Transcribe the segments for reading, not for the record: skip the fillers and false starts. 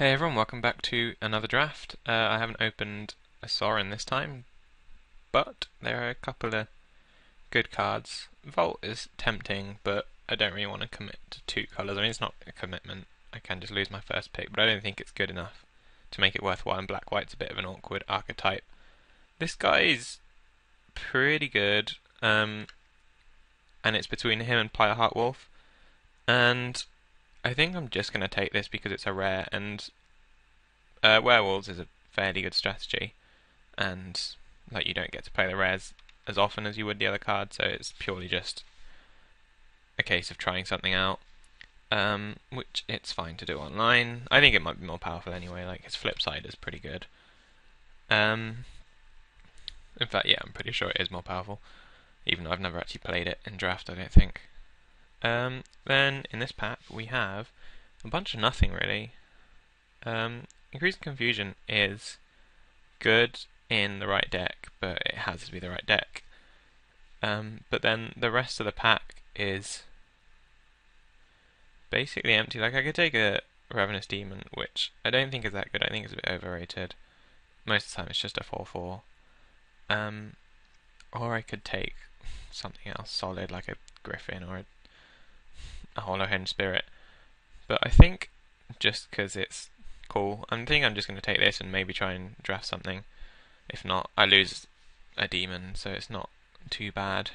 Hey everyone, welcome back to another draft. I haven't opened a Sorin this time, but there are a couple of good cards. Volt is tempting, but I don't really want to commit to two colours. I mean, it's not a commitment. I can just lose my first pick, but I don't think it's good enough to make it worthwhile, and black-white's a bit of an awkward archetype. This guy's pretty good, and it's between him and Pyre Heartwolf, and I think I'm just going to take this because it's a rare, and werewolves is a fairly good strategy, and like you don't get to play the rares as often as you would the other card, so it's purely just a case of trying something out, which it's fine to do online. I think it might be more powerful anyway, like his flip side is pretty good. In fact, yeah, I'm pretty sure it is more powerful, even though I've never actually played it in draft, I don't think. Then in this pack we have a bunch of nothing really. Increasing Confusion is good in the right deck, but it has to be the right deck. But then the rest of the pack is basically empty. Like, I could take a Ravenous Demon, which I don't think is that good. I think it's a bit overrated. Most of the time it's just a 4/4. Or I could take something else solid, like a Griffin or a Hollowhenge Spirit. But I think just because it's cool, I think I'm just going to take this and maybe try and draft something. If not, I lose a demon, so it's not too bad.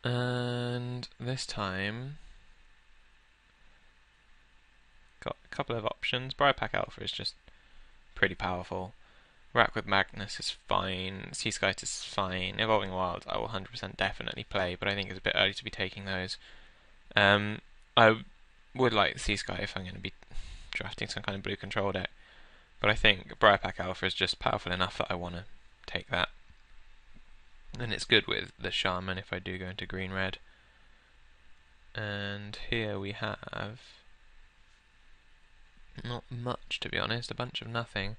And this time, got a couple of options. Briarpack Alpha is just pretty powerful. Rack with Magnus is fine. Seaskite is fine. Evolving Wilds I will 100% definitely play, but I think it's a bit early to be taking those. I would like Seaskite if I'm going to be drafting some kind of blue control deck, but I think Briarpack Alpha is just powerful enough that I want to take that. And it's good with the Shaman if I do go into green-red. And here we have not much, to be honest, a bunch of nothing.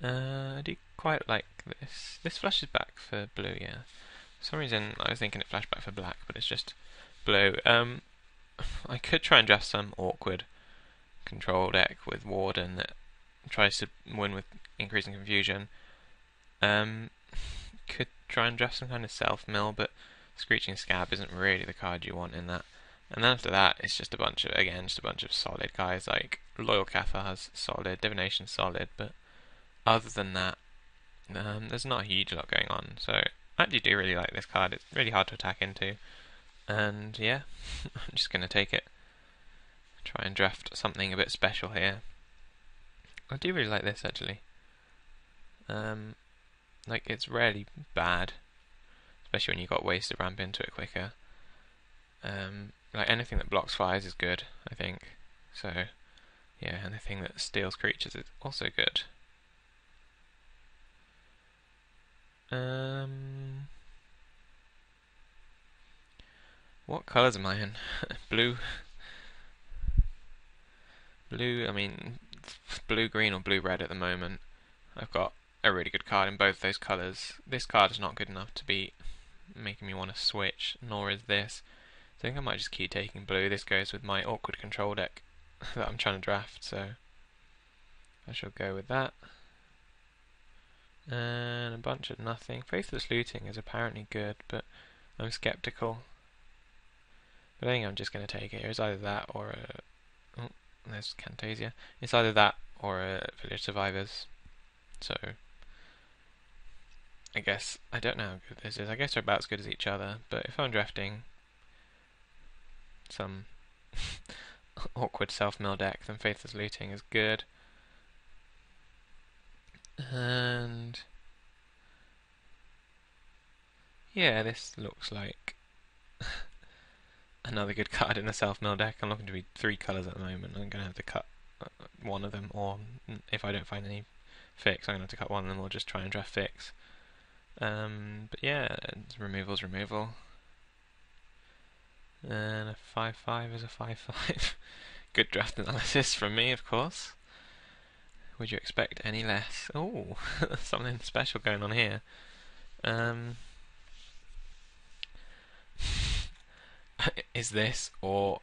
I do quite like this. This flashes back for blue, yeah. For some reason I was thinking it flashed back for black, but it's just blue. I could try and draft some awkward control deck with Warden that tries to win with Increasing Confusion. Could try and draft some kind of self-mill, but Screeching Scab isn't really the card you want in that. And then after that, it's just a bunch of solid guys, like Loyal Cathar's solid, Divination solid, but other than that, there's not a huge lot going on. So I actually do really like this card. It's really hard to attack into, and yeah, I'm just going to take it. Try and draft something a bit special here. I do really like this actually. Like, it's rarely bad, especially when you've got ways to ramp into it quicker. Like, anything that blocks fires is good, I think. So yeah, anything that steals creatures is also good. What colours am I in? Blue. I mean, blue-green or blue-red at the moment. I've got a really good card in both those colours. This card is not good enough to be making me want to switch, nor is this. So I think I might just keep taking blue. This goes with my awkward control deck that I'm trying to draft, so I shall go with that. And a bunch of nothing. Faithless Looting is apparently good, but I'm skeptical. But I think I'm just going to take it. It's either that or a... Oh, there's Camtasia. It's either that or a Village Survivors. So I guess, I don't know how good this is. I guess they're about as good as each other, but if I'm drafting some awkward self-mill deck, then Faithless Looting is good. And yeah, this looks like another good card in a self-mill deck. I'm looking to be 3 colours at the moment. I'm going to have to cut one of them, or if I don't find any fix, I'm going to have to cut one of them or just try and draft fix. But yeah, removal's removal. And a 5/5 is a 5/5. Good draft analysis from me, of course. Would you expect any less? Oh, something special going on here. Is this or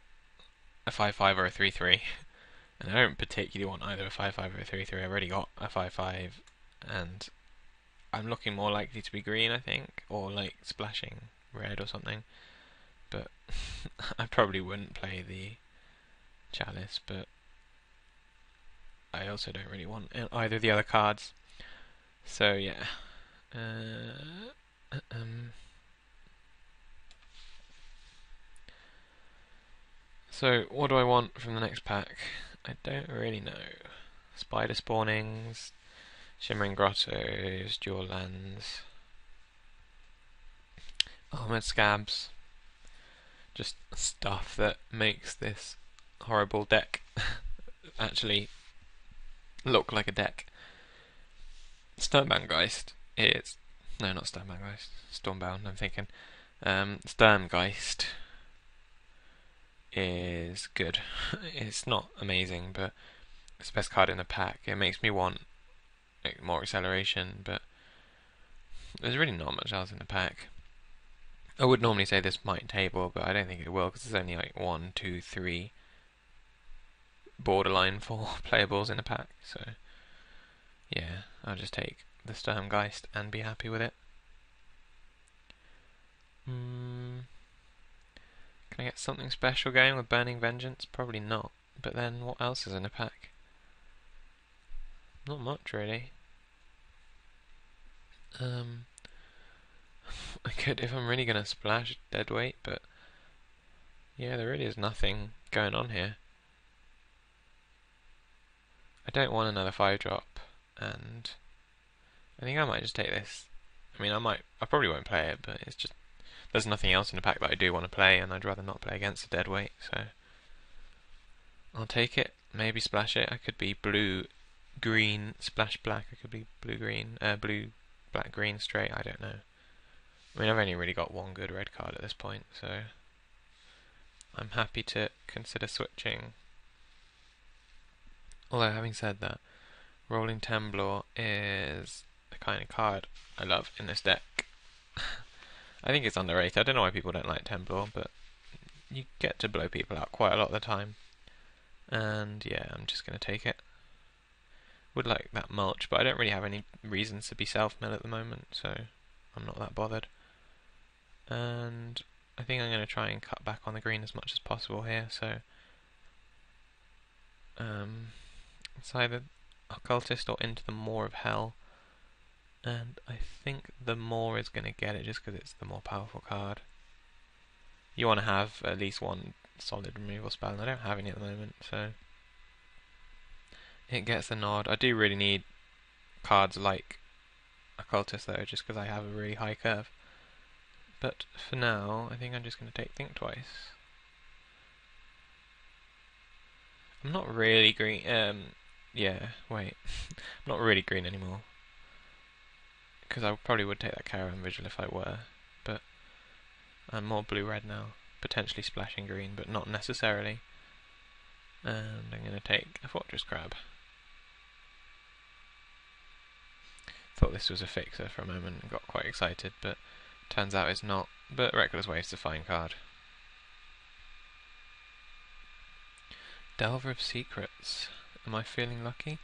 a 5/5 or a 3/3? And I don't particularly want either a 5/5 or a 3/3. I've already got a 5/5, and I'm looking more likely to be green, I think, or like splashing red or something. But I probably wouldn't play the chalice, but I also don't really want either of the other cards. So yeah. So what do I want from the next pack? I don't really know. Spider spawnings, shimmering grottos, dual lands, armored scabs. Just stuff that makes this horrible deck actually look like a deck. Sturmgeist is... No, not Sturmgeist. Stormbound, I'm thinking. Sturmgeist is good. It's not amazing, but it's the best card in the pack. It makes me want like, more acceleration, but there's really not much else in the pack. I would normally say this might table, but I don't think it will, because there's only like 1, 2, 3 borderline 4 playables in a pack, so yeah, I'll just take the Sturmgeist and be happy with it. Can I get something special going with Burning Vengeance? Probably not, but then what else is in a pack? Not much, really. I could, if I'm really going to splash, Deadweight, but yeah, there really is nothing going on here. I don't want another 5-drop, and I think I might just take this. I mean, I probably won't play it, but it's just, there's nothing else in the pack that I do want to play, and I'd rather not play against a Deadweight, so I'll take it, maybe splash it. I could be blue, green, splash black, I could be blue, green, blue, black, green straight, I don't know. I mean, I've only really got one good red card at this point, so I'm happy to consider switching. Although, having said that, Rolling Temblor is the kind of card I love in this deck. I think it's underrated. I don't know why people don't like Temblor, but you get to blow people out quite a lot of the time. And yeah, I'm just going to take it. Would like that mulch, but I don't really have any reasons to be self-mill at the moment, so I'm not that bothered. And I think I'm going to try and cut back on the green as much as possible here, so it's either Occultist or Into the Maw of Hell, and I think the Maw is going to get it just because it's the more powerful card. You want to have at least one solid removal spell, and I don't have any at the moment, so it gets the nod. I do really need cards like Occultist though, just because I have a really high curve. But for now, I think I'm just going to take Think Twice. I'm not really green. Yeah, wait. I'm not really green anymore. Because I probably would take that Caravan Vigil if I were. But I'm more blue-red now. Potentially splashing green, but not necessarily. And I'm going to take a Fortress Crab. Thought this was a fixer for a moment and got quite excited, but turns out it's not. But Reckless Wave's a fine card. Delver of Secrets. Am I feeling lucky?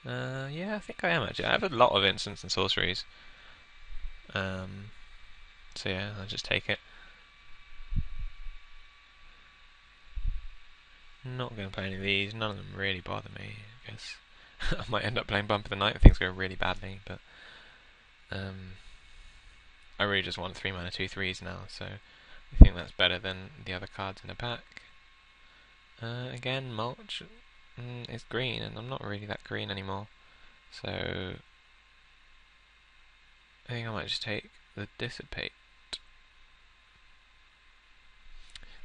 Yeah, I think I am actually. I have a lot of instants and sorceries. So yeah, I'll just take it. Not going to play any of these. None of them really bother me, I guess. I might end up playing Bump of the Night if things go really badly, but I really just want 3 mana 2/3s now, so I think that's better than the other cards in the pack. Again, Mulch is green, and I'm not really that green anymore, so I think I might just take the Dissipate.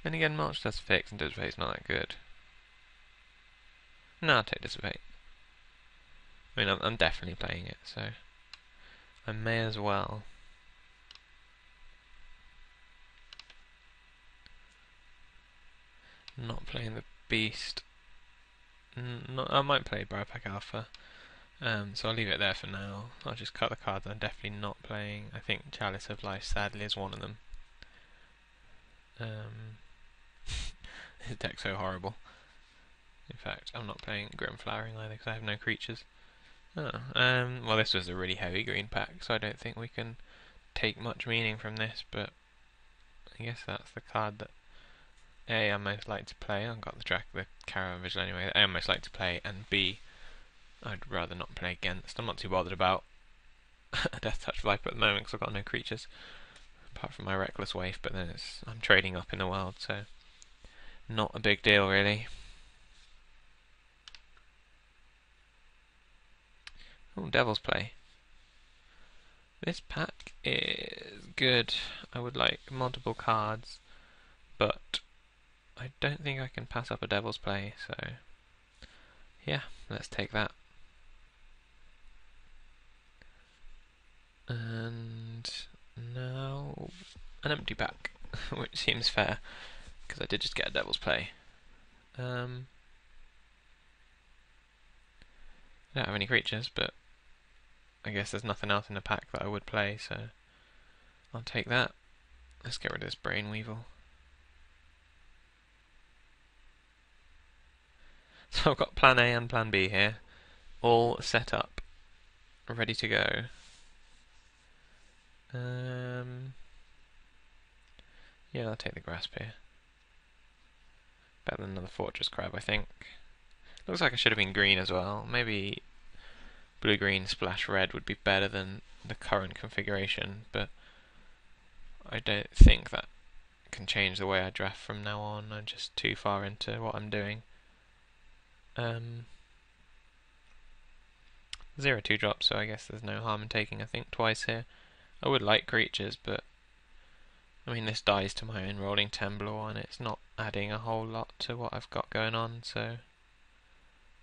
Then again, Mulch does fix, and Dissipate's not that good. No, I'll take Dissipate. I mean, I'm definitely playing it, so I may as well. Not playing the Beast. I might play Biopack Alpha, so I'll leave it there for now. I'll just cut the cards I'm definitely not playing. I think Chalice of Life sadly is one of them. His deck's so horrible. In fact, I'm not playing Grim Flowering either because I have no creatures. Oh, well, this was a really heavy green pack, so I don't think we can take much meaning from this, but I guess that's the card that A, I most like to play. I've got the Caravan Vigil anyway. A, I most like to play, and B, I'd rather not play against. I'm not too bothered about a Death Touch Viper at the moment because I've got no creatures, apart from my Reckless Waif, but then I'm trading up in the world, so not a big deal really. Oh, Devil's Play. This pack is good. I would like multiple cards, but I don't think I can pass up a Devil's Play, so yeah, let's take that. And now an empty pack, which seems fair, because I did just get a Devil's Play. I don't have any creatures, but I guess there's nothing else in the pack that I would play, so I'll take that. Let's get rid of this Brain Weevil. So I've got plan A and plan B here, all set up, ready to go. Yeah, I'll take the Grasp here. Better than another Fortress Crab, I think. Looks like I should have been green as well. Maybe blue-green splash red would be better than the current configuration, but I don't think that can change the way I draft from now on. I'm just too far into what I'm doing. 0 2-drop, so I guess there's no harm in taking, I think, twice here. I would like creatures, but I mean, this dies to my Enrolling Temblor, and it's not adding a whole lot to what I've got going on, so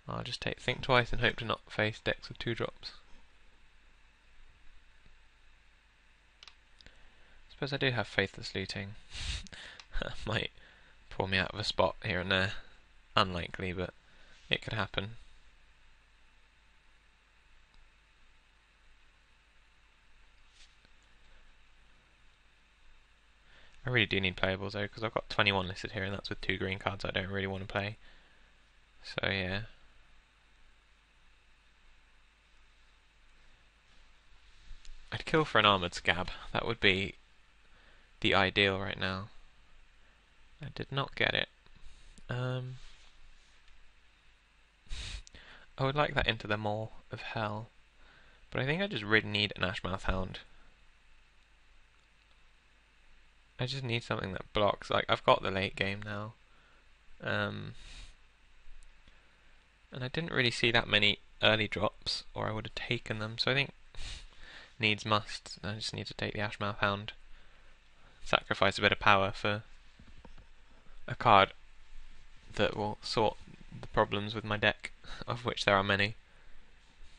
I'll just think twice and hope to not face decks with 2-drops. I suppose I do have Faithless Looting. Might pull me out of a spot here and there. Unlikely, but it could happen. I really do need playables though, because I've got 21 listed here, and that's with 2 green cards I don't really want to play. So yeah. I'd kill for an Armoured Scab. That would be the ideal right now. I did not get it. I would like that Into the Maw of Hell, but I think I just really need an Ashmouth Hound. I just need something that blocks. Like, I've got the late game now. And I didn't really see that many early drops, or I would have taken them, so I think needs must. I just need to take the Ashmouth Hound. Sacrifice a bit of power for a card that will sort the problems with my deck, of which there are many.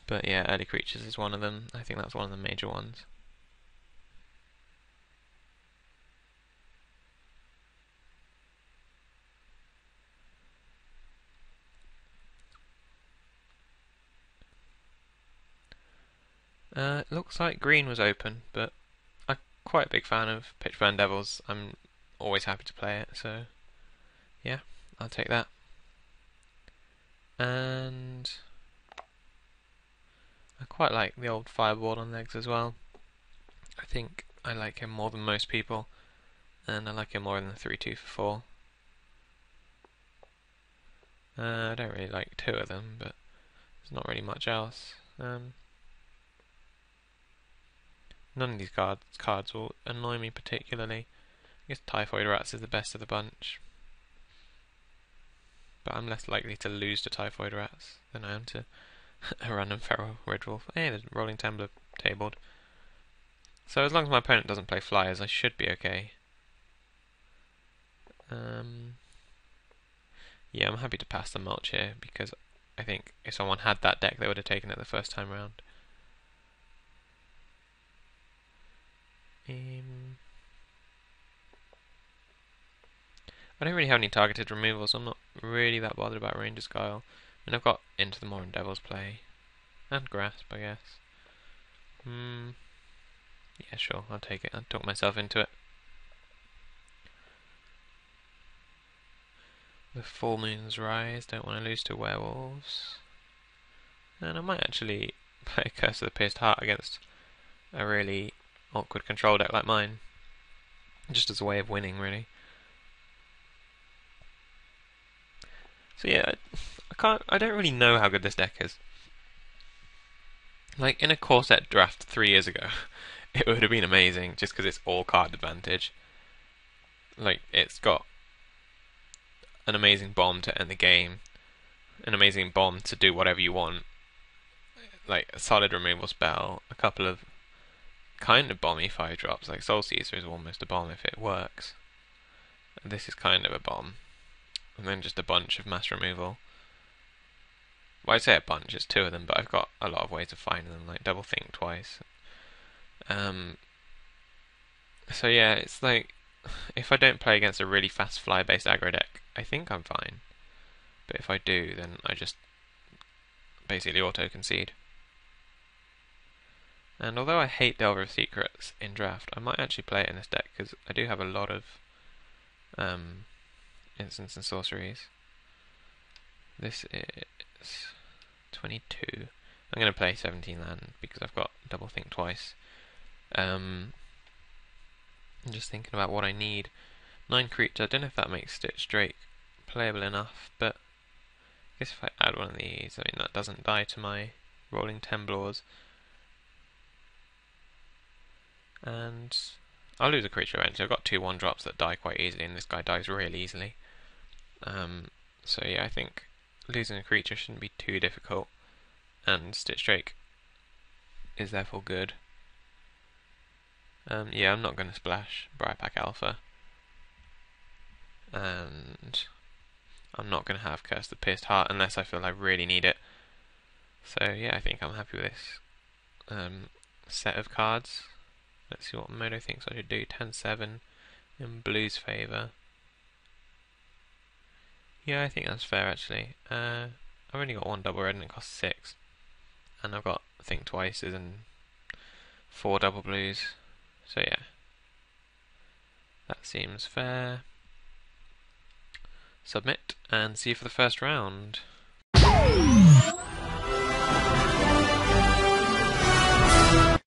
But yeah, early creatures is one of them. I think that's one of the major ones. It looks like green was open, but I'm quite a big fan of Pitchburn Devils. I'm always happy to play it, so yeah, I'll take that. And I quite like the old Fireball on legs as well. I think I like him more than most people, and I like him more than the 3-2 for 4. I don't really like 2 of them, but there's not really much else. None of these cards will annoy me particularly. I guess Typhoid Rats is the best of the bunch, but I'm less likely to lose to Typhoid Rats than I am to a random Feral Red Wolf. Hey, the Rolling Temblor tabled. So as long as my opponent doesn't play Flyers, I should be okay. Yeah, I'm happy to pass the mulch here, because I think if someone had that deck, they would have taken it the first time round. I don't really have any targeted removals, so I'm not really that bothered about Ranger's Guile. I mean, I've got Into the Maw and Devil's Play. And Grasp, I guess. Yeah, sure, I'll take it. I'll talk myself into it. The Full Moon's Rise, don't want to lose to werewolves. And I might actually play Curse of the Pierced Heart against a really awkward control deck like mine. Just as a way of winning, really. So yeah, I don't really know how good this deck is. Like, in a core set draft 3 years ago, it would have been amazing, just because it's all card advantage. Like, it's got an amazing bomb to end the game, an amazing bomb to do whatever you want, like a solid removal spell, a couple of kind of bomby 5-drops, like Soul Caesar is almost a bomb if it works. And this is kind of a bomb. And then just a bunch of mass removal. Well, I'd say a bunch, it's 2 of them, but I've got a lot of ways of finding them, like double think twice. So yeah, it's like, if I don't play against a really fast fly-based aggro deck, I think I'm fine. But if I do, then I just basically auto-concede. And although I hate Delver of Secrets in draft, I might actually play it in this deck, because I do have a lot of instants and sorceries. This is 22. I'm going to play 17 land, because I've got double think twice. I'm just thinking about what I need. 9 creatures, I don't know if that makes Stitch Drake playable enough, but I guess if I add one of these, I mean that doesn't die to my rolling Temblors. And I'll lose a creature eventually. I've got 2 1-drops that die quite easily, and this guy dies really easily. So yeah, I think losing a creature shouldn't be too difficult, and Stitch Drake is therefore good. Yeah, I'm not going to splash Briarpack Alpha, and I'm not going to have Curse the Pierced Heart unless I feel I really need it. So yeah, I think I'm happy with this set of cards. Let's see what Modo thinks I should do. 10-7 in Blue's favour. Yeah, I think that's fair actually. I've only got 1 double red and it costs 6. And I've got Think Twices and 4 double blues. So yeah, that seems fair. Submit and see you for the first round.